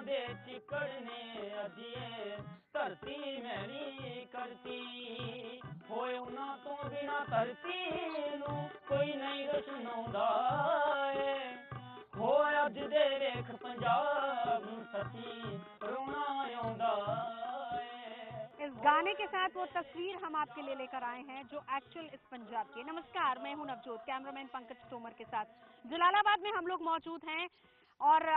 दे चिकड़ ने अजिए धरती मेरी करती होए उना तो बिना धरती नू कोई नहीं रचनाउंदा हो अज दे वेख पंजाब नू सची रोना आउंदा। इस गाने के साथ वो तस्वीर हम आपके लिए लेकर आए हैं जो एक्चुअल इस पंजाब की। नमस्कार, मैं हूं नवजोत, कैमरामैन पंकज तोमर के साथ जलालाबाद में हम लोग मौजूद हैं और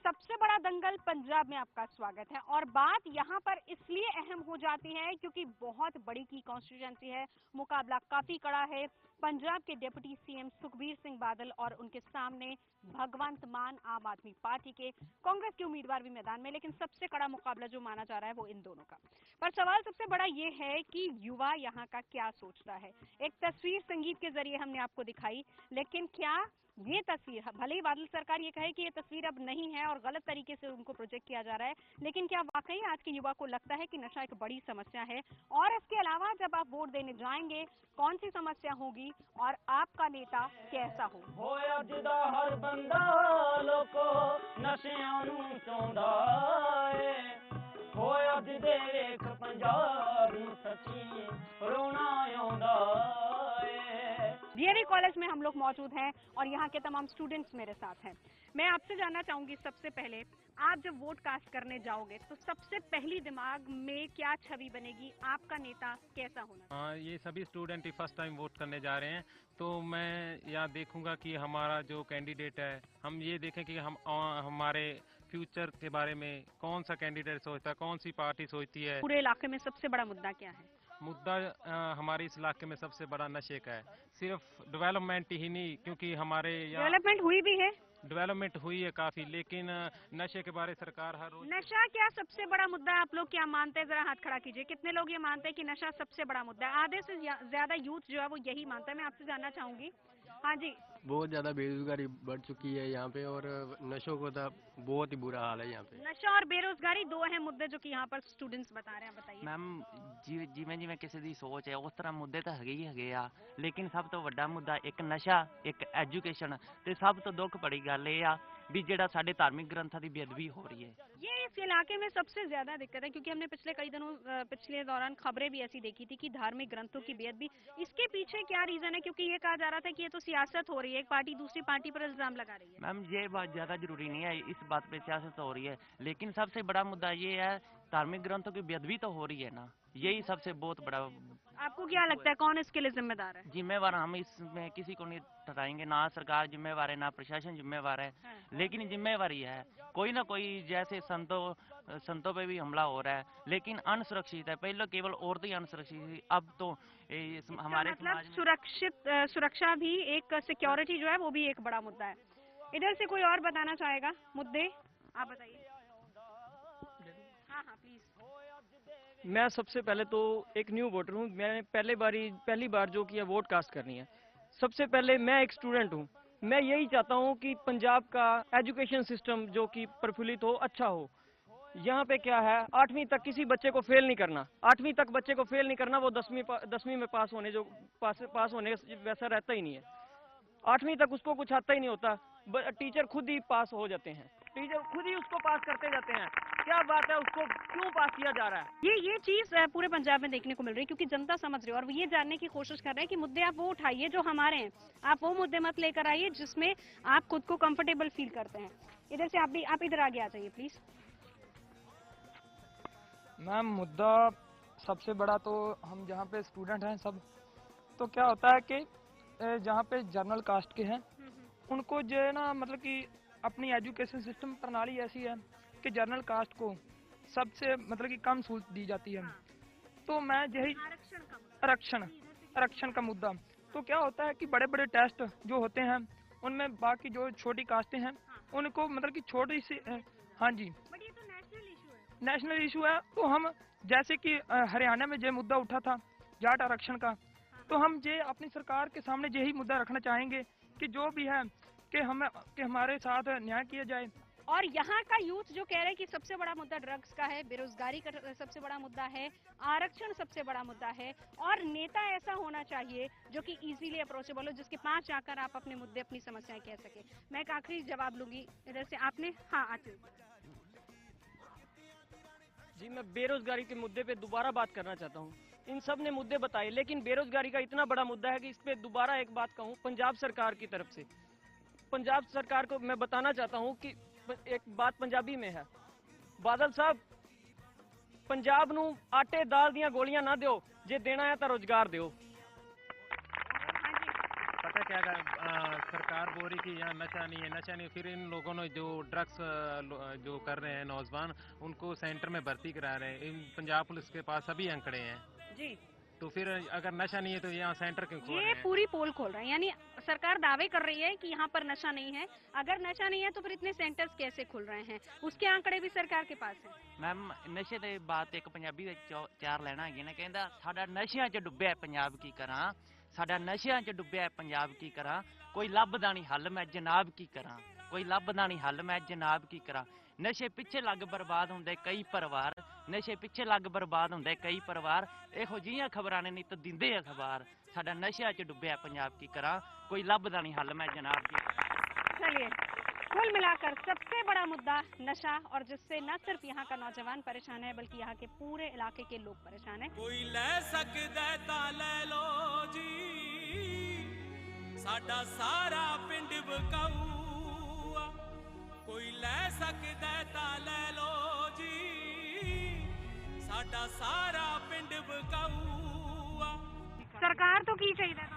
सबसे बड़ा दंगल पंजाब में आपका स्वागत है। और बात यहाँ पर इसलिए अहम हो जाती है क्योंकि बहुत बड़ी की कॉन्स्टिट्यूएंसी है, मुकाबला काफी कड़ा है। पंजाब के डिप्टी सीएम सुखबीर सिंह बादल और उनके सामने भगवंत मान आम आदमी पार्टी के, कांग्रेस के उम्मीदवार भी मैदान में, लेकिन सबसे कड़ा मुकाबला जो माना जा रहा है वो इन दोनों का। पर सवाल सबसे बड़ा ये है कि युवा यहाँ का क्या सोचता है। एक तस्वीर संगीत के जरिए हमने आपको दिखाई, लेकिन क्या ये तस्वीर, भले ही बादल सरकार ये कहे कि ये तस्वीर अब नहीं है और गलत तरीके से उनको प्रोजेक्ट किया जा रहा है, लेकिन क्या वाकई आज के युवा को लगता है कि नशा एक बड़ी समस्या है? और इसके अलावा जब आप वोट देने जाएंगे कौन सी समस्या होगी और आपका नेता कैसा हो? हर बंदा लोको नशियां नूं चाहुंदा होए अज दे वेख पंजाब नूं सच्ची रोना आउंदा। डीएवी कॉलेज में हम लोग मौजूद हैं और यहाँ के तमाम स्टूडेंट्स मेरे साथ हैं। मैं आपसे जानना चाहूंगी, सबसे पहले आप जब वोट कास्ट करने जाओगे तो सबसे पहली दिमाग में क्या छवि बनेगी? आपका नेता कैसा होना? हाँ, ये सभी स्टूडेंट ही फर्स्ट टाइम वोट करने जा रहे हैं, तो मैं यहाँ देखूंगा कि हमारा जो कैंडिडेट है, हम ये देखें कि हमारे फ्यूचर के बारे में कौन सा कैंडिडेट सोचता है, कौन सी पार्टी सोचती है। पूरे इलाके में सबसे बड़ा मुद्दा क्या है? मुद्दा हमारे इस इलाके में सबसे बड़ा नशे का है। सिर्फ डेवलपमेंट ही नहीं, क्योंकि हमारे यहाँ डेवलपमेंट हुई भी है, डेवलपमेंट हुई है काफी, लेकिन नशे के बारे सरकार हर रोज। नशा क्या सबसे बड़ा मुद्दा है? आप लोग क्या मानते हैं? जरा हाथ खड़ा कीजिए। कितने लोग ये मानते हैं कि नशा सबसे बड़ा मुद्दा है? आधे से ज्यादा यूथ जो है वो यही मानता है। मैं आपसे जानना चाहूंगी। हाँ जी। बहुत ज्यादा बेरोजगारी बढ़ चुकी है यहाँ पे और नशों को तो बहुत ही बुरा हाल है यहाँ पे। नशा और बेरोजगारी दो अहम मुद्दे जो कि यहाँ पर स्टूडेंट्स बता रहे हैं, बताइए। मैम जिवें जिवें किसी ਦੀ ਸੋਚ ਹੈ ਉਸ ਤਰ੍ਹਾਂ ਮੁੱਦੇ ਤਾਂ ਹੈਗੇ ਆ, ਲੇਕਿਨ ਸਭ ਤੋਂ ਵੱਡਾ ਮੁੱਦਾ ਇੱਕ ਨਸ਼ਾ, ਇੱਕ ਐਜੂਕੇਸ਼ਨ ਤੇ ਸਭ ਤੋਂ ਦੁੱਖ ਭਰੀ ਗੱਲ ਇਹ ਆ भी जेड़ा साडे धार्मिक ग्रंथों की बेअदबी हो रही है। ये इस इलाके में सबसे ज्यादा दिक्कत है क्योंकि हमने पिछले दौरान खबरें भी ऐसी देखी थी कि धार्मिक ग्रंथों की बेअदबी, इसके पीछे क्या रीजन है? क्योंकि ये कहा जा रहा था कि ये तो सियासत हो रही है, एक पार्टी दूसरी पार्टी पर इल्जाम लगा रही है। मैम ये बात ज्यादा जरूरी नहीं है, इस बात पे सियासत हो रही है, लेकिन सबसे बड़ा मुद्दा ये है धार्मिक ग्रंथों की बेअदबी तो हो रही है ना, यही सबसे बहुत बड़ा। आपको क्या लगता है कौन इसके लिए जिम्मेदार है? जिम्मेवार हम इसमें किसी को नहीं ठहराएंगे, ना सरकार जिम्मेवार है ना प्रशासन जिम्मेवार है, लेकिन जिम्मेवारी है कोई ना कोई। जैसे संतों पे भी हमला हो रहा है, लेकिन अनसुरक्षित है। पहले केवल औरतें अनसुरक्षित थी, अब तो हमारे मतलब सुरक्षा भी एक सिक्योरिटी जो है वो भी एक बड़ा मुद्दा है। इधर से कोई और बताना चाहेगा मुद्दे? आप बताइए। हाँ हाँ प्लीज। मैं सबसे पहले तो एक न्यू वोटर हूँ, मैंने पहली बार जो किया वोट कास्ट करनी है। सबसे पहले मैं एक स्टूडेंट हूँ, मैं यही चाहता हूँ कि पंजाब का एजुकेशन सिस्टम जो कि प्रफुल्लित हो, अच्छा हो। यहाँ पे क्या है, 8वीं तक किसी बच्चे को फेल नहीं करना, 8वीं तक बच्चे को फेल नहीं करना, वो 10वीं में पास होने वैसा रहता ही नहीं है। 8वीं तक उसको कुछ आता ही नहीं होता, टीचर खुद ही पास हो जाते हैं, टीचर खुद ही उसको पास करते जाते हैं। क्या बात है, उसको क्यों पास किया जा रहा है? ये चीज पूरे पंजाब में देखने को मिल रही है क्योंकि जनता समझ रही है और वो ये जानने की कोशिश कर रहे हैं कि मुद्दे आप वो उठाइए जो हमारे हैं, आप वो मुद्दे मत लेकर आइए जिसमें आप खुद को कंफर्टेबल फील करते हैं। इधर से आप इधर आगे आ जाइए प्लीज। मैम मुद्दा सबसे बड़ा तो हम जहाँ पे स्टूडेंट हैं सब, तो क्या होता है कि जहाँ पे जनरल कास्ट के हैं उनको जो है ना, मतलब कि अपनी एजुकेशन सिस्टम प्रणाली ऐसी है कि जनरल कास्ट को सबसे मतलब कि कम सहूलत दी जाती है। तो मैं यही आरक्षण का मुद्दा, तो क्या होता है कि बड़े बड़े टेस्ट जो होते हैं उनमें बाकी जो छोटी कास्टें हैं उनको मतलब कि छोटी सी, हाँ जी, बट ये तो नेशनल इशू है। तो हम जैसे कि हरियाणा में जो मुद्दा उठा था जाट आरक्षण का, तो हम ये अपनी सरकार के सामने यही मुद्दा रखना चाहेंगे कि जो भी है कि हमारे साथ न्याय किया जाए। और यहाँ का यूथ जो कह रहे हैं कि सबसे बड़ा मुद्दा ड्रग्स का है, बेरोजगारी का सबसे बड़ा मुद्दा है, आरक्षण सबसे बड़ा मुद्दा है, और नेता ऐसा होना चाहिए जो कि इजीली अप्रोचेबल हो, जिसके पास जाकर आप अपने मुद्दे, अपनी समस्याएं कह सके। मैं एक आखिरी जवाब लूंगी इधर से। आपने हाँ आते जी, मैं बेरोजगारी के मुद्दे पे दोबारा बात करना चाहता हूँ। इन सब ने मुद्दे बताए, लेकिन बेरोजगारी का इतना बड़ा मुद्दा है कि इस पे दोबारा एक बात कहूँ पंजाब सरकार की तरफ से। पंजाब सरकार को मैं बताना चाहता हूँ कि एक बात पंजाबी में है, बादल साहब पंजाब नू आटे दाल दियां गोलियां ना दो, जे देना है तो रोजगार दो। पता क्या सरकार बोल रही कि यहाँ नशा नहीं है, नशा नहीं, फिर इन लोगों ने जो ड्रग्स जो कर रहे हैं नौजवान, उनको सेंटर में भर्ती करा रहे हैं। इन पंजाब पुलिस के पास सभी आंकड़े हैं जी। तो फिर अगर नशा नहीं है तो यहाँ सेंटर क्यों खोल रहे ये हैं? पूरी पोल खोल रहे हैं, यानी सरकार दावे कर रही है कि यहाँ पर नशा नहीं है। अगर नशा नहीं है तो फिर इतने सेंटर्स कैसे खुल रहे हैं? उसके आंकड़े भी सरकार के पास है। मैम नशे ਦੀ ਬਾਤ ਇੱਕ ਪੰਜਾਬੀ ਵਿੱਚ ਚਾਰ ਲੈਣਾ ਹੈਗੀ ਨਾ, ਕਹਿੰਦਾ ਸਾਡਾ ਨਸ਼ਿਆਂ 'ਚ ਡੁੱਬਿਆ ਪੰਜਾਬ ਕੀ ਕਰਾਂ, ਸਾਡਾ ਨਸ਼ਿਆਂ 'ਚ ਡੁੱਬਿਆ ਪੰਜਾਬ ਕੀ ਕਰਾਂ, ਕੋਈ ਲੱਭਦਾ ਨਹੀਂ ਹੱਲ ਮੈਂ ਜਨਾਬ ਕੀ ਕਰਾਂ, ਕੋਈ ਲੱਭਦਾ ਨਹੀਂ ਹੱਲ ਮੈਂ ਜਨਾਬ ਕੀ ਕਰਾਂ। ਨਸ਼ੇ ਪਿੱਛੇ ਲੱਗ ਬਰਬਾਦ ਹੁੰਦੇ ਕਈ ਪਰਿਵਾਰ, ਨਸ਼ੇ ਪਿੱਛੇ ਲੱਗ ਬਰਬਾਦ ਹੁੰਦੇ ਕਈ ਪਰਿਵਾਰ, ਇਹੋ ਜਿਹੀਆਂ ਖਬਰਾਂ ਨੇ ਨਿੱਤ ਦਿੰਦੇ ਅਖਬਾਰ, ਸਾਡਾ ਨਸ਼ਿਆਂ 'ਚ ਡੁੱਬਿਆ ਪੰਜਾਬ ਕੀ ਕਰਾਂ, ਕੋਈ ਲੱਭਦਾ ਨਹੀਂ ਹੱਲ ਮੈਂ ਜਨਾਬ ਕੀ ਕਰਾਂ। चलिए, कुल मिलाकर सबसे बड़ा मुद्दा नशा, और जिससे न सिर्फ यहाँ का नौजवान परेशान है बल्कि यहाँ के पूरे इलाके के लोग परेशान हैं। कोई ले सकदा ता ले लो जी, साडा सारा पिंड बकाऊ, कोई ले सकदा ता ले लो जी, साडा सारा पिंड बकाऊ। सरकार तो की चाहिए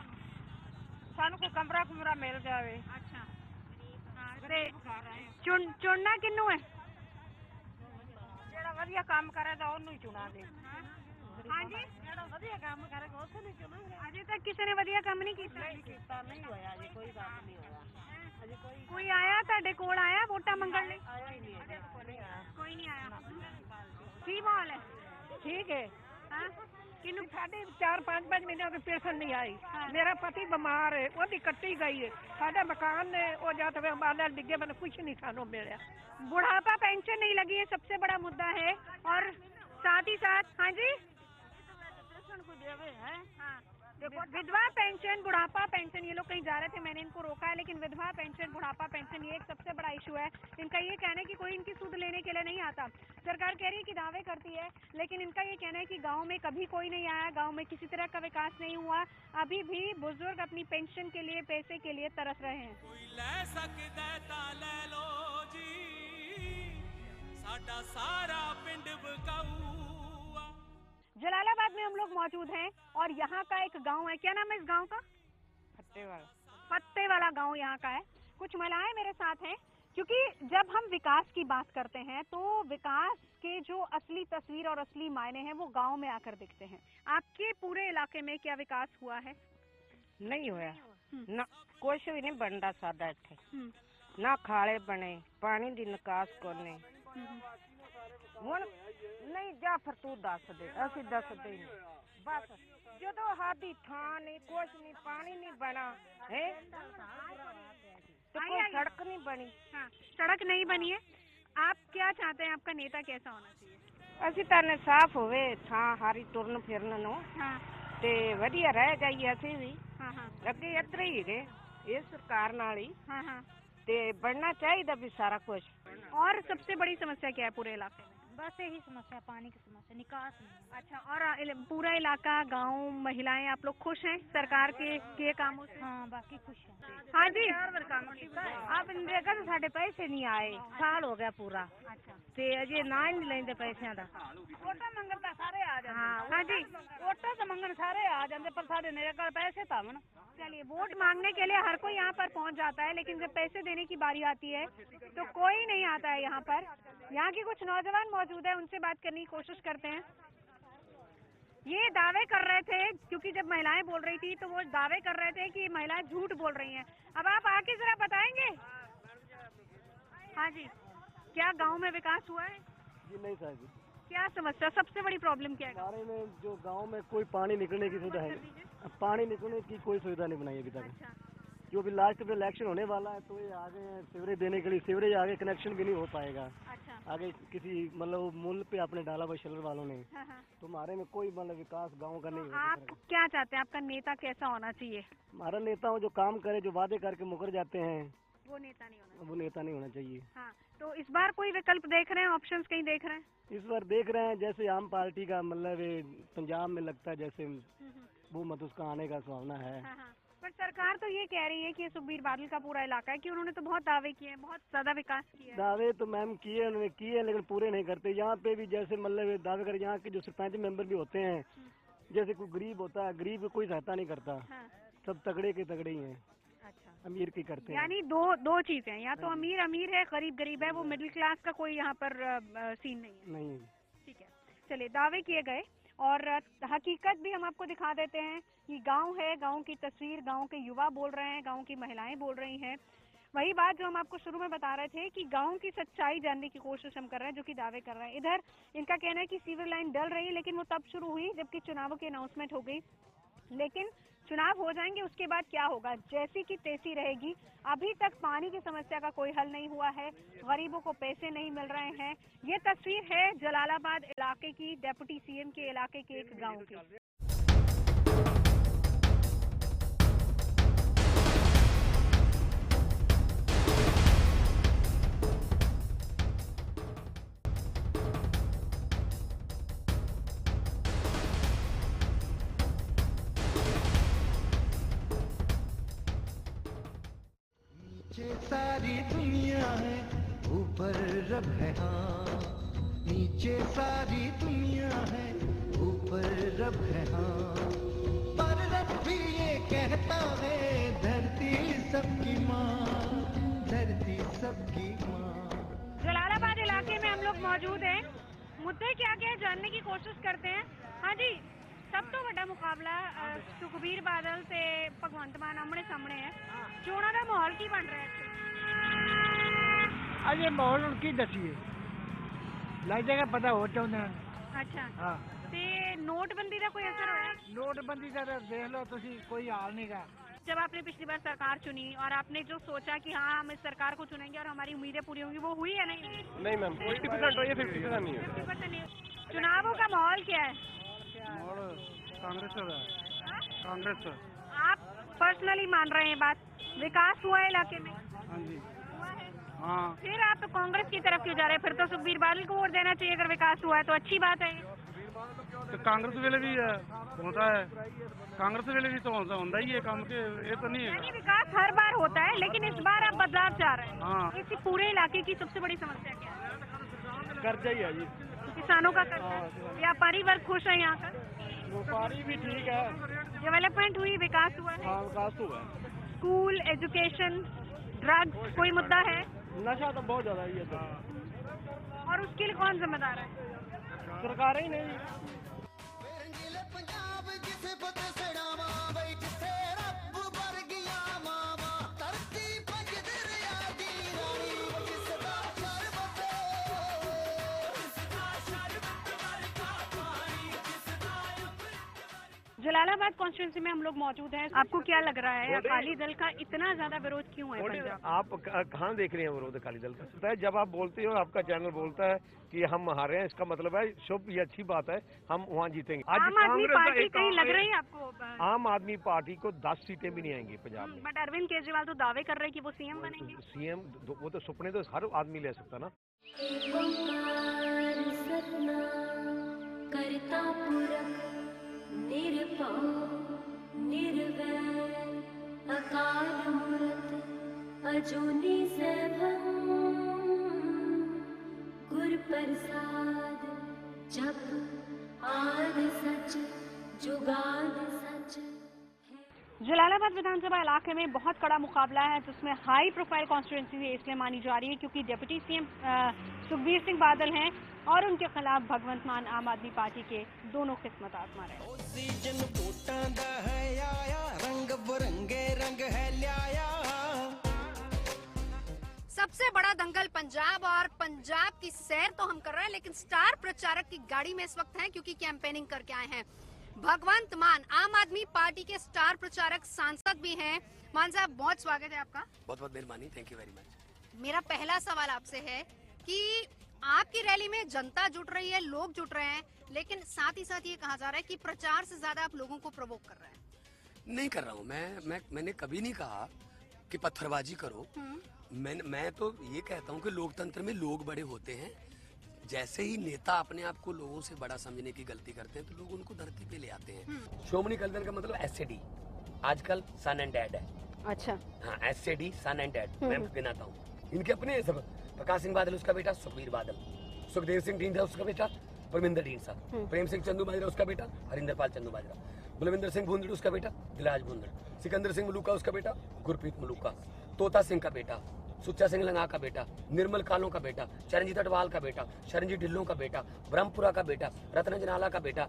सानू कोई कमरा कुमरा मिल जावे। अच्छा, चुनना किन्नू है? ਜਿਹੜਾ ਵਧੀਆ ਕੰਮ ਕਰੇਗਾ ਉਹਨੂੰ ਹੀ ਚੁਣਾਂਗੇ। ਹਾਂਜੀ, ਜਿਹੜਾ ਵਧੀਆ ਕੰਮ ਕਰੇਗਾ ਉਸੇ ਨੂੰ ਚੁਣਾਂਗੇ। अजे तक किसी ने वधिया काम नहीं कीता? ਨਹੀਂ ਕੀਤਾ, ਨਹੀਂ ਹੋਇਆ ਜੀ, ਕੋਈ ਕੰਮ ਨਹੀਂ ਹੋਇਆ ਅਜੇ। कोई आया ਤੁਹਾਡੇ ਕੋਲ, ਆਇਆ ਵੋਟਾਂ ਮੰਗਣ ਲਈ? ਆਇਆ ਹੀ ਨਹੀਂ, कोई नहीं आया। की माहौल है? ਠੀਕ ਹੈ। हाँ? किन्नू साढ़े 4-5 महीने हो गए पेंशन नहीं आई। मेरा पति बीमार है, वो भी कट्टी गई है। साढ़ा मकान ने वो जाते हुए बादल डिगे, मैंने कुछ नहीं खानो मिला। बुढ़ापा पेंशन नहीं लगी है, सबसे बड़ा मुद्दा है। और साथ ही साथ, हाँ जी, विधवा पेंशन, बुढ़ापा पेंशन, ये लोग कहीं जा रहे थे, मैंने इनको रोका है, लेकिन विधवा पेंशन, बुढ़ापा पेंशन, ये एक सबसे बड़ा इशू है। इनका ये कहना है कि कोई इनकी सुध लेने के लिए नहीं आता। सरकार कह रही है कि दावे करती है, लेकिन इनका ये कहना है कि गांव में कभी कोई नहीं आया, गांव में किसी तरह का विकास नहीं हुआ। अभी भी बुजुर्ग अपनी पेंशन के लिए, पैसे के लिए तरस रहे हैं। कोई ले सकदा ता ले लो जी, साडा सारा पिंड बकाऊ। जलालाबाद में हम लोग मौजूद हैं और यहाँ का एक गांव है, क्या नाम है इस गांव का? पत्ते वाला गांव यहाँ का है। कुछ महिलाएं मेरे साथ हैं, क्योंकि जब हम विकास की बात करते हैं तो विकास के जो असली तस्वीर और असली मायने हैं वो गांव में आकर दिखते हैं। आपके पूरे इलाके में क्या विकास हुआ है? नहीं होया ना, कुछ भी नहीं बनता साडा इत्थे, ना खाले बने, पानी दी निकास कोने। ਹੁਣ ਨਹੀਂ ਜਾ ਫਿਰ ਤੂੰ ਦੱਸ ਦੇ, ਅਸੀਂ ਦੱਸਦੇ ਨਹੀਂ। ਬਸ ਜਦੋਂ ਸਾਡੀ ਥਾਂ ਨਹੀਂ, ਕੁਛ ਨਹੀਂ, ਪਾਣੀ नहीं बना है, तो कोई सड़क नहीं बनी। हाँ, सड़क नहीं बनी है। आप क्या चाहते हैं, आपका नेता कैसा होना चाहिए? ਅਸੀਂ ਤਾਂ ਨੇ ਸਾਫ਼ ਹੋਵੇ ਥਾਂ ਹਾਰੀ ਤੁਰਨ ਫਿਰਨ ਨੂੰ, हाँ ਤੇ ਵਧੀਆ ਰਹਿ ਜਾਈਏ ਅਸੀਂ ਵੀ। हाँ हाँ ਅੱਗੇ ਇੱਧਰ ਹੀ ਹੈਗੇ ਇਹ ਸਰਕਾਰ ਨਾਲ ਹੀ, हाँ हाँ। ਤੇ ਬਣਨਾ ਚਾਹੀਦਾ भी सारा कुछ। और सबसे बड़ी समस्या क्या है पूरे इलाके में? बस यही समस्या, पानी की समस्या, निकास नहीं। अच्छा, और पूरा इलाका, गांव, महिलाएं, आप लोग खुश हैं सरकार के कामों से? हाँ, बाकी खुश है। हाँ जी। आप नरेगा तो साढ़े पैसे नहीं आए, साल हो गया पूरा। अच्छा, ते अजे ना ही नहीं लेंदे पैसों का। वोटा मंगन तो सारे आ जाते। हाँ जी, वोटा तो मंगन सारे आ जाते, पर साढ़े नरेगा पैसे तो हम। चलिए, वोट मांगने के लिए हर कोई यहाँ पर पहुँच जाता है, लेकिन जब पैसे देने की बारी आती है तो कोई नहीं आता है यहाँ पर। यहाँ की कुछ नौजवान मौजूद है, उनसे बात करने की कोशिश करते हैं। ये दावे कर रहे थे, क्योंकि जब महिलाएं बोल रही थी तो वो दावे कर रहे थे कि महिलाएं झूठ बोल रही हैं। अब आप आके जरा बताएंगे। हाँ जी, क्या गांव में विकास हुआ है? जी नहीं साहब जी। क्या समस्या, सबसे बड़ी प्रॉब्लम क्या है? हमारे में जो गांव में कोई पानी निकलने की सुविधा है, पानी निकलने की कोई सुविधा नहीं बनाई अभी तक। अच्छा, जो भी लास्ट पे इलेक्शन होने वाला है तो ये आगे सीवरेज देने के लिए, सीवरेज आगे कनेक्शन भी नहीं हो पाएगा। अच्छा, आगे किसी मतलब मूल पे आपने डाला बशलर वालों ने, हाँ हाँ। तो हमारे में कोई मतलब विकास गांव का नहीं है। आप क्या चाहते हैं, आपका नेता कैसा होना चाहिए? हमारा नेता जो काम करे, जो वादे करके मुकर जाते हैं, वो नेता नहीं होना, वो नेता नहीं होना चाहिए। हाँ, तो इस बार कोई विकल्प देख रहे हैं, ऑप्शंस कहीं देख रहे हैं? इस बार देख रहे हैं जैसे आम पार्टी का मतलब ये पंजाब में लगता है जैसे वो मत उसका आने का संभावना है। हाँ, हाँ। पर सरकार तो ये कह रही है कि ये सुखबीर बादल का पूरा इलाका है, कि उन्होंने तो बहुत दावे किए हैं, बहुत ज्यादा विकास किया है। दावे तो मैम किए उन्होंने किए लेकिन पूरे नहीं करते। यहाँ पे भी जैसे मतलब दावे कर, यहाँ के जो सरपंच मेंबर भी होते हैं, जैसे कोई गरीब होता है, गरीब को कोई सहायता नहीं करता। हाँ। सब तगड़े के तगड़े ही हैं। अच्छा। अमीर की करते हैं। यानी दो चीजें, या तो अमीर अमीर है, गरीब गरीब है, वो मिडिल क्लास का कोई यहाँ पर सीन नहीं है। नहीं। ठीक है, चलिए, दावे किए गए और हकीकत भी हम आपको दिखा देते हैं कि गांव है, गांव की तस्वीर, गांव के युवा बोल रहे हैं, गांव की महिलाएं बोल रही हैं। वही बात जो हम आपको शुरू में बता रहे थे कि गांव की सच्चाई जानने की कोशिश हम कर रहे हैं, जो कि दावे कर रहे हैं। इधर इनका कहना है कि सीवर लाइन डल रही है, लेकिन वो तब शुरू हुई जबकि चुनावों की अनाउंसमेंट हो गई। लेकिन चुनाव हो जाएंगे, उसके बाद क्या होगा, जैसी की तैसी रहेगी। अभी तक पानी की समस्या का कोई हल नहीं हुआ है, गरीबों को पैसे नहीं मिल रहे हैं। ये तस्वीर है जलालाबाद इलाके की, डिप्टी सीएम के इलाके के एक गांव की। नीचे सारी दुनिया है, ऊपर रब है, हाँ। नीचे सारी दुनिया है, ऊपर रब है, हाँ। पर रब भी ये कहता है, धरती सबकी माँ, धरती सबकी माँ। जलालाबाद इलाके में हम लोग मौजूद हैं। मुद्दे क्या क्या जानने की कोशिश करते हैं। हाँ जी, सब तो बड़ा मुकाबला सुखबीर बादल से भगवंत मान आमने सामने है। चोणा का माहौल की बन रहा है? अजे माहौल उनकी दसिए लग जाएगा पता हो चाहते हैं। अच्छा। हाँ। ते नोटबंदी का कोई असर होया? नोटबंदी का देख लो तुसी, कोई हाल नहीं का। जब आपने पिछली बार सरकार चुनी और आपने जो सोचा कि हाँ हम इस सरकार को चुनेंगे और हमारी उम्मीदें पूरी होंगी, वो हुई है नहीं? नहीं मैम, 50% हुई है, 50% नहीं है। 50% नहीं। चुनावों का माहौल क्या है? कांग्रेस हो रहा है। कांग्रेस। आप पर्सनली मान रहे हैं बात, विकास हुआ है इलाके में? हाँ जी। हुआ है। हाँ। फिर आप कांग्रेस की तरफ क्यों जा रहे हैं? फिर तो सुखबीर बादल को वोट देना चाहिए, अगर विकास हुआ है तो अच्छी बात है। तो कांग्रेस वेले भी होता है, कांग्रेस वेले भी तो होता ही है काम के, ये तो नहीं है। विकास हर बार होता है, लेकिन इस बार आप बदलाव चाह रहे हैं। हाँ। इसी पूरे इलाके की सबसे बड़ी समस्या क्या है? कर्जा ही है जी, किसानों का कर्जा। व्यापारी वर्ग खुश है यहाँ का? व्यापारी भी ठीक है। डेवलपमेंट हुई, विकास हुआ है? हाँ, विकास हुआ है। स्कूल, एजुकेशन, ड्रग्स, कोई मुद्दा है? नशा तो बहुत ज्यादा ही है तो। और उसके लिए कौन जिम्मेदार है? सरकार ही नहीं। जलालाबाद कॉन्स्टिट्यूंसी में हम लोग मौजूद हैं। आपको क्या लग रहा है, अकाली दल का इतना ज्यादा विरोध क्यों है पंजाब? आप कहाँ देख रहे हैं विरोध अकाली दल का? जब आप बोलते हो, आपका चैनल बोलता है कि हम हारे हैं, इसका मतलब है शुभ, ये अच्छी बात है, हम वहाँ जीतेंगे। आज आम आदमी पार्टी कहीं लग रही है आपको? आम आदमी पार्टी को 10 सीटें भी नहीं आएंगी पंजाब में। बट अरविंद केजरीवाल तो दावे कर रहे हैं कि वो सीएम बनेंगे। सीएम वो तो सपने तो हर आदमी ले सकता ना। अकाल मूरत अजूनी सैभं गुर प्रसाद जप आद सच जुगाद सच। जलालाबाद विधानसभा इलाके में बहुत कड़ा मुकाबला है, जिसमें हाई प्रोफाइल कॉन्स्टिट्यूंसी इसलिए मानी जा रही है क्योंकि डिप्टी सीएम सुखबीर सिंह बादल हैं और उनके खिलाफ भगवंत मान आम आदमी पार्टी के दोनों किस्मत आजमा रहे हैं। रंग बिरंगे रंग है ल्याया। सबसे बड़ा दंगल पंजाब, और पंजाब की सैर तो हम कर रहे हैं, लेकिन स्टार प्रचारक की गाड़ी में इस वक्त हैं क्योंकि कैंपेनिंग करके आए हैं भगवंत मान, आम आदमी पार्टी के स्टार प्रचारक, सांसद भी हैं। मान साहब, बहुत स्वागत है आपका। बहुत बहुत मेहरबानी, थैंक यू वेरी मच। मेरा पहला सवाल आपसे है कि आपकी रैली में जनता जुट रही है, लोग जुट रहे हैं, लेकिन साथ ही साथ ये कहा जा रहा है कि प्रचार से ज्यादा आप लोगों को प्रोवोक कर रहे हैं। नहीं कर रहा हूँ मैंने कभी नहीं कहा कि पत्थरबाजी करो। मैं तो ये कहता हूँ कि लोकतंत्र में लोग बड़े होते हैं। जैसे ही नेता अपने आप को लोगों से बड़ा समझने की गलती करते हैं तो लोग उनको धरती पे ले आते हैं। श्रोमणी अकाली दल का मतलब SAD, आजकल सन एंड डैड है। अच्छा, हाँ, SAD सन एंड डैड मैं गिनाता हूँ। इनके अपने सब, प्रकाश सिंह बादल उसका बेटा सुखबीर बादल, सुखदेव सिंह ढींसा उसका बेटा परमिंदर ढींसा, प्रेम सिंह चंदू माजरा उसका बेटा हरिंदर पाल चंदू माजरा, बलविंदर सिंह भूंदड़ उसका बेटा दिलराज भूंदड़, सिकंदर सिंह मलूका उसका बेटा गुरप्रीत मलूका, तोता सिंह का बेटा, सुच्चा सिंह लंगा का बेटा, निर्मल कालों का बेटा, चरणजीत अटवाल का बेटा, शरणजीत ढिल्लों का बेटा, ब्रह्मपुरा का बेटा, रत्न जनाला का बेटा।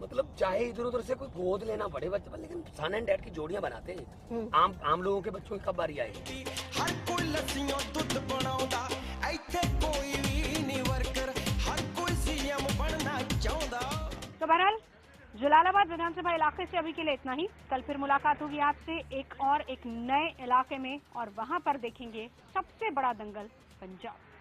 मतलब चाहे इधर उधर से कोई गोद लेना पड़े बच्चे, लेकिन सन एंड डैड की जोड़ियां बनाते हैं। आम लोगों के बच्चों की कब बारी आएगी? हर कोई लस्सियों दूध बनाउंदा, इत्थे कोई भी नहीं वर्कर, हर कोई सीएम बनना चाहता। तो बहरहाल जलालाबाद विधानसभा इलाके से अभी के लिए इतना ही। कल फिर मुलाकात होगी आपसे एक नए इलाके में, और वहां पर देखेंगे सबसे बड़ा दंगल पंजाब।